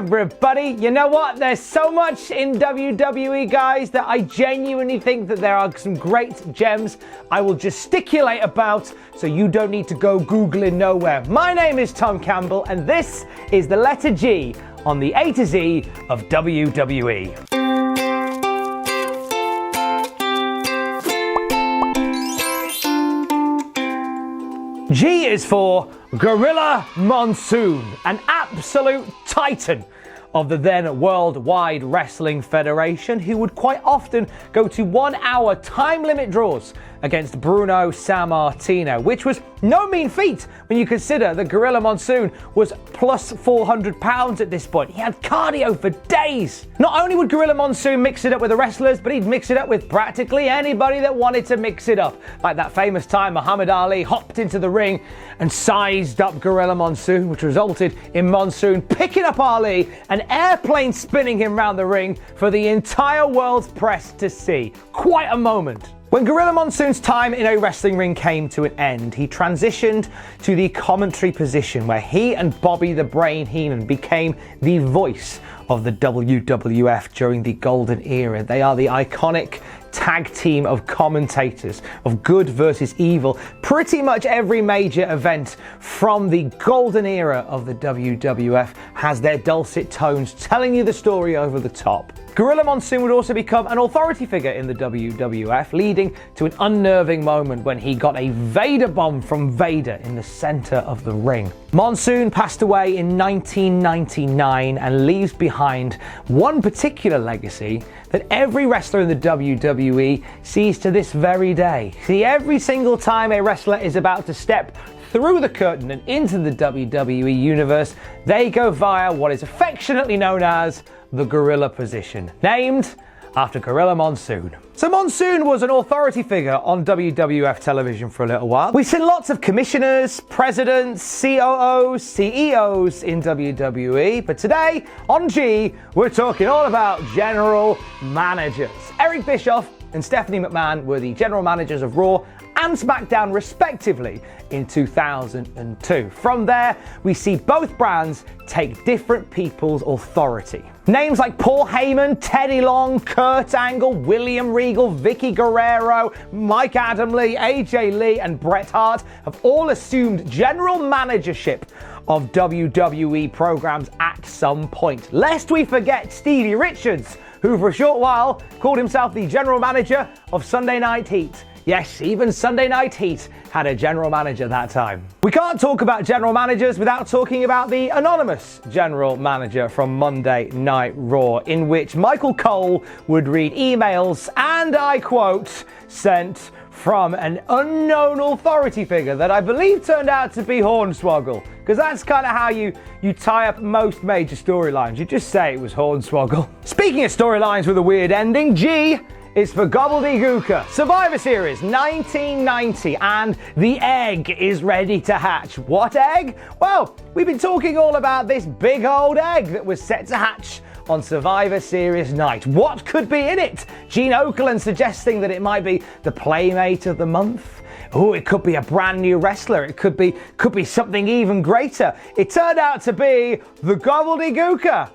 everybody. You know what? There's so much in WWE, guys, that I genuinely think that there are some great gems I will gesticulate about, so you don't need to go Googling nowhere. My name is Tom Campbell, and this is the letter G on the A to Z of WWE. G is for Gorilla Monsoon, an absolute titan of the then Worldwide Wrestling Federation, who would quite often go to 1 hour time limit draws against Bruno Sammartino, which was no mean feat when you consider that Gorilla Monsoon was plus 400 pounds at this point. He had cardio for days. Not only would Gorilla Monsoon mix it up with the wrestlers, but he'd mix it up with practically anybody that wanted to mix it up. Like that famous time Muhammad Ali hopped into the ring and sized up Gorilla Monsoon, which resulted in Monsoon picking up Ali and airplane spinning him round the ring for the entire world's press to see. Quite a moment. When Gorilla Monsoon's time in a wrestling ring came to an end, he transitioned to the commentary position where he and Bobby the Brain Heenan became the voice of the WWF during the Golden Era. They are the iconic tag team of commentators of good versus evil. Pretty much every major event from the Golden Era of the WWF has their dulcet tones telling you the story over the top. Gorilla Monsoon would also become an authority figure in the WWF, leading to an unnerving moment when he got a Vader bomb from Vader in the center of the ring. Monsoon passed away in 1999 and leaves behind one particular legacy that every wrestler in the WWE sees to this very day. See, every single time a wrestler is about to step through the curtain and into the WWE universe, they go via what is affectionately known as the Gorilla position, named after Gorilla Monsoon. So Monsoon was an authority figure on WWF television for a little while. We've seen lots of commissioners, presidents, COOs, CEOs in WWE, but today on G, we're talking all about general managers. Eric Bischoff and Stephanie McMahon were the general managers of Raw and SmackDown respectively in 2002. From there, we see both brands take different people's authority. Names like Paul Heyman, Teddy Long, Kurt Angle, William Regal, Vicky Guerrero, Mike Adamle, AJ Lee, and Bret Hart have all assumed general managership of WWE programs at some point. Lest we forget Stevie Richards, who for a short while called himself the general manager of Sunday Night Heat. Yes, even Sunday Night Heat had a general manager that time. We can't talk about general managers without talking about the anonymous general manager from Monday Night Raw, in which Michael Cole would read emails, and I quote, sent from an unknown authority figure that I believe turned out to be Hornswoggle. Because that's kind of how you tie up most major storylines. You just say it was Hornswoggle. Speaking of storylines with a weird ending, G is for Gobbledy Gooker. Survivor Series 1990, and the egg is ready to hatch. What egg? Well, we've been talking all about this big old egg that was set to hatch on Survivor Series night. What could be in it? Gene Okerlund suggesting that it might be the Playmate of the Month. Oh, it could be a brand new wrestler. It could be something even greater. It turned out to be the Gobbledy Gooker.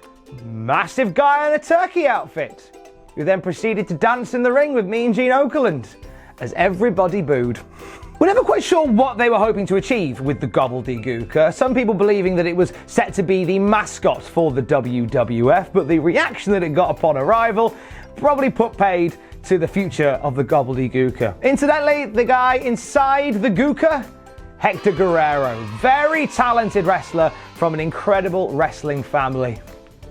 Massive guy in a turkey outfit, who then proceeded to dance in the ring with Mean Gene Okerlund as everybody booed. We're never quite sure what they were hoping to achieve with the Gobbledy Gooker, some people believing that it was set to be the mascot for the WWF, but the reaction that it got upon arrival probably put paid to the future of the Gobbledy Gooker. Incidentally, the guy inside the Gooker, Hector Guerrero, very talented wrestler from an incredible wrestling family.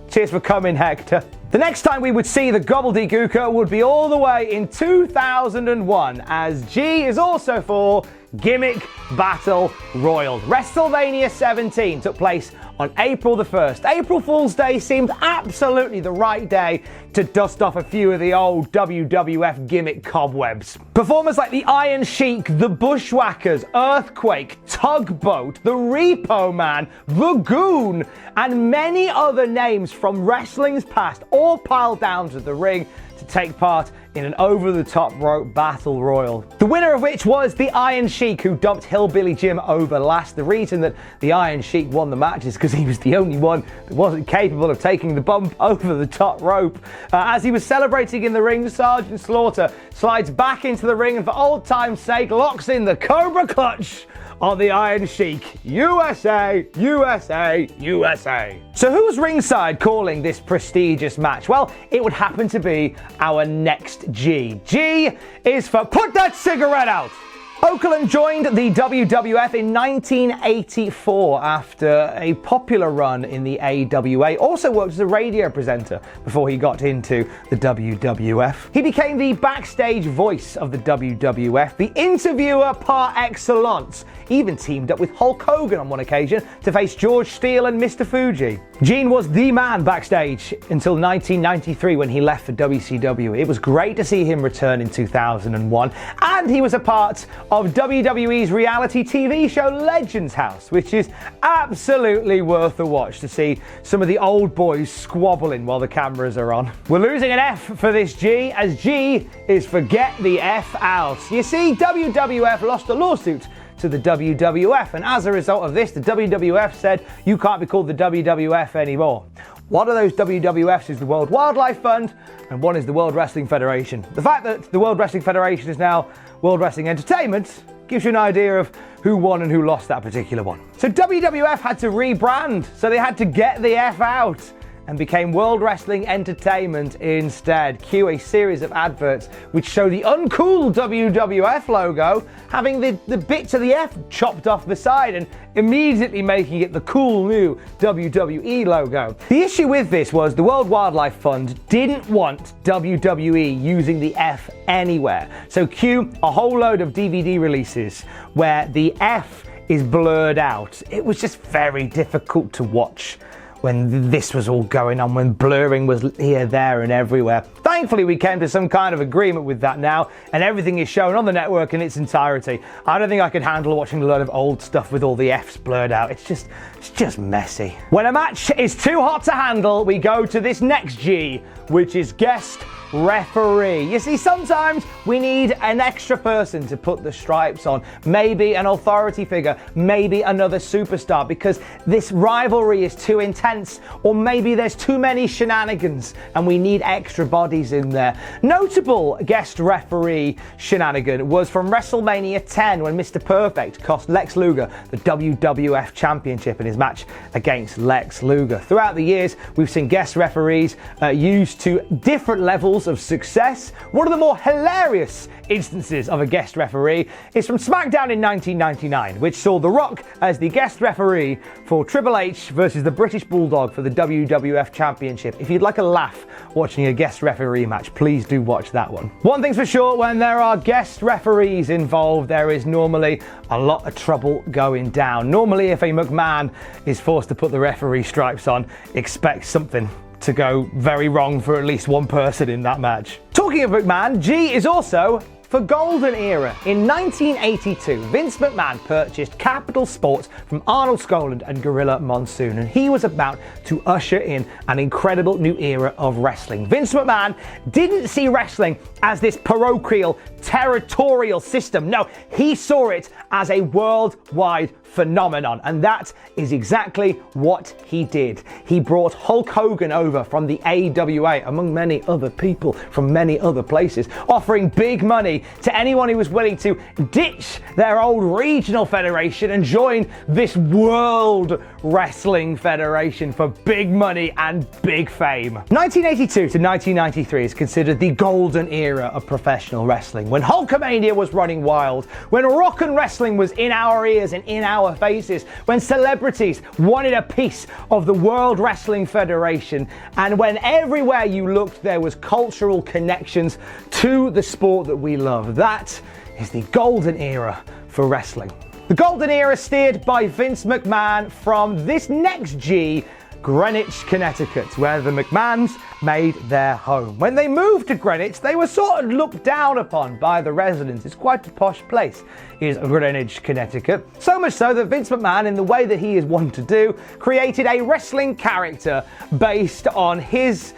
Cheers for coming, Hector. The next time we would see the Gobbledy Gooker would be all the way in 2001, as G is also for Gimmick Battle Royal. WrestleMania 17 took place on April the 1st. April Fool's Day seemed absolutely the right day to dust off a few of the old WWF gimmick cobwebs. Performers like the Iron Sheik, the Bushwhackers, Earthquake, Tugboat, the Repo Man, the Goon, and many other names from wrestling's past all piled down to the ring to take part in an over-the-top rope battle royal. The winner of which was the Iron Sheik, who dumped Hillbilly Jim over last. The reason that the Iron Sheik won the match is because he was the only one that wasn't capable of taking the bump over the top rope. As he was celebrating in the ring, Sergeant Slaughter slides back into the ring and for old time's sake locks in the Cobra Clutch on the Iron Sheik. USA, USA, USA. So who was ringside calling this prestigious match? Well, it would happen to be our next G. G is for Put That Cigarette Out. Okerlund joined the WWF in 1984 after a popular run in the AWA. Also worked as a radio presenter before he got into the WWF. He became the backstage voice of the WWF, the interviewer par excellence. Even teamed up with Hulk Hogan on one occasion to face George Steele and Mr. Fuji. Gene was the man backstage until 1993 when he left for WCW. It was great to see him return in 2001, and he was a part of WWE's reality TV show Legends House, which is absolutely worth a watch to see some of the old boys squabbling while the cameras are on. We're losing an F for this G, as G is for Get the F Out. You see, WWF lost a lawsuit to the WWF, and as a result of this, the WWF said you can't be called the WWF anymore. One of those WWFs is the World Wildlife Fund, and one is the World Wrestling Federation. The fact that the World Wrestling Federation is now World Wrestling Entertainment gives you an idea of who won and who lost that particular one. So WWF had to rebrand, so they had to get the F out and became World Wrestling Entertainment instead. Cue a series of adverts which show the uncool WWF logo having the bits of the F chopped off the side and immediately making it the cool new WWE logo. The issue with this was the World Wildlife Fund didn't want WWE using the F anywhere. So cue a whole load of DVD releases where the F is blurred out. It was just very difficult to watch when this was all going on, when blurring was here, there and everywhere. Thankfully we came to some kind of agreement with that now, and everything is shown on the network in its entirety. I don't think I could handle watching a lot of old stuff with all the F's blurred out. It's just messy. When a match is too hot to handle, we go to this next G, which is guest referee. You see, sometimes we need an extra person to put the stripes on, maybe an authority figure, maybe another superstar, because this rivalry is too intense, or maybe there's too many shenanigans and we need extra bodies in there. Notable guest referee shenanigan was from WrestleMania 10 when Mr. Perfect cost Lex Luger the WWF Championship in his match against Lex Luger. Throughout the years, we've seen guest referees used to different levels of success. One of the more hilarious instances of a guest referee is from SmackDown in 1999, which saw The Rock as the guest referee for Triple H versus the British Bulldog for the WWF Championship. If you'd like a laugh watching a guest referee match, please do watch that one. One thing's for sure, when there are guest referees involved, there is normally a lot of trouble going down. Normally, if a McMahon is forced to put the referee stripes on, expect something to go very wrong for at least one person in that match. Talking of McMahon, G is also for Golden Era. In 1982, Vince McMahon purchased Capital Sports from Arnold Skaaland and Gorilla Monsoon, and he was about to usher in an incredible new era of wrestling. Vince McMahon didn't see wrestling as this parochial, territorial system. No, he saw it as a worldwide phenomenon, and that is exactly what he did. He brought Hulk Hogan over from the AWA, among many other people from many other places, offering big money to anyone who was willing to ditch their old regional federation and join this World Wrestling Federation for big money and big fame. 1982 to 1993 is considered the golden era of professional wrestling, when Hulkamania was running wild, when rock and wrestling was in our ears and in our faces, when celebrities wanted a piece of the World Wrestling Federation, and when everywhere you looked there was cultural connections to the sport that we love. That is the golden era for wrestling. The golden era steered by Vince McMahon from this next G Greenwich, Connecticut, where the McMahons made their home. When they moved to Greenwich, they were sort of looked down upon by the residents. It's quite a posh place, is Greenwich, Connecticut. So much so that Vince McMahon, in the way that he is wont to do, created a wrestling character based on his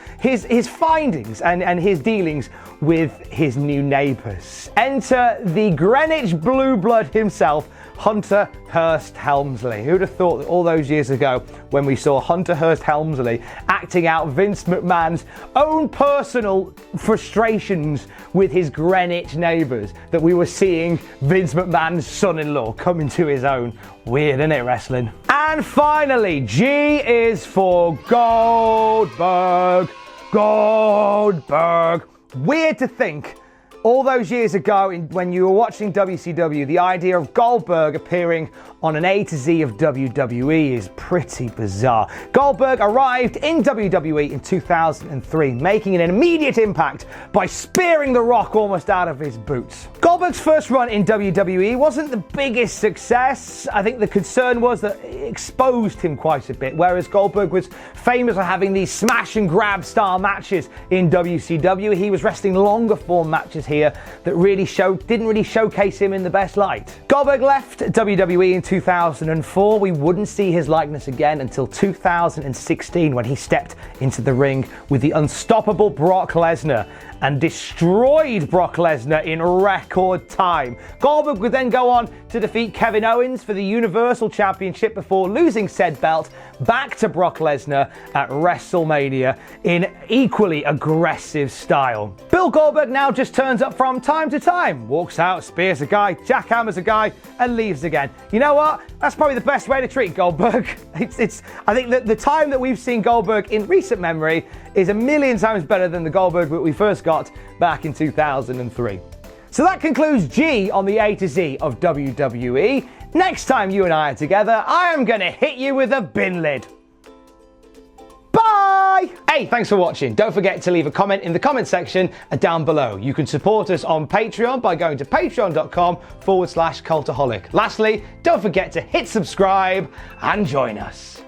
findings and his dealings with his new neighbours. Enter the Greenwich Blue Blood himself, Hunter Hearst Helmsley. Who'd have thought that all those years ago, when we saw Hunter Hearst Helmsley acting out Vince McMahon's own personal frustrations with his Greenwich neighbours, that we were seeing Vince McMahon's son-in-law come into his own. Weird, isn't it, wrestling? And finally, G is for Goldberg. Goldberg. Weird to think, all those years ago, when you were watching WCW, the idea of Goldberg appearing on an A to Z of WWE is pretty bizarre. Goldberg arrived in WWE in 2003, making an immediate impact by spearing The Rock almost out of his boots. Goldberg's first run in WWE wasn't the biggest success. I think the concern was that it exposed him quite a bit, whereas Goldberg was famous for having these smash and grab style matches in WCW. He was wrestling longer form matches here that didn't really showcase him in the best light. Goldberg left WWE in 2004. We wouldn't see his likeness again until 2016, when he stepped into the ring with the unstoppable Brock Lesnar and destroyed Brock Lesnar in record time. Goldberg would then go on to defeat Kevin Owens for the Universal Championship before losing said belt back to Brock Lesnar at WrestleMania in equally aggressive style. Bill Goldberg now just turns up from time to time, walks out, spears a guy, jackhammers a guy, and leaves again. You know what? That's probably the best way to treat Goldberg. I think that the time that we've seen Goldberg in recent memory is a million times better than the Goldberg that we first got back in 2003. So that concludes G on the A to Z of WWE. Next time you and I are together, I am gonna hit you with a bin lid. Bye! Hey, thanks for watching. Don't forget to leave a comment in the comment section down below. You can support us on Patreon by going to patreon.com/Cultaholic. Lastly, don't forget to hit subscribe and join us.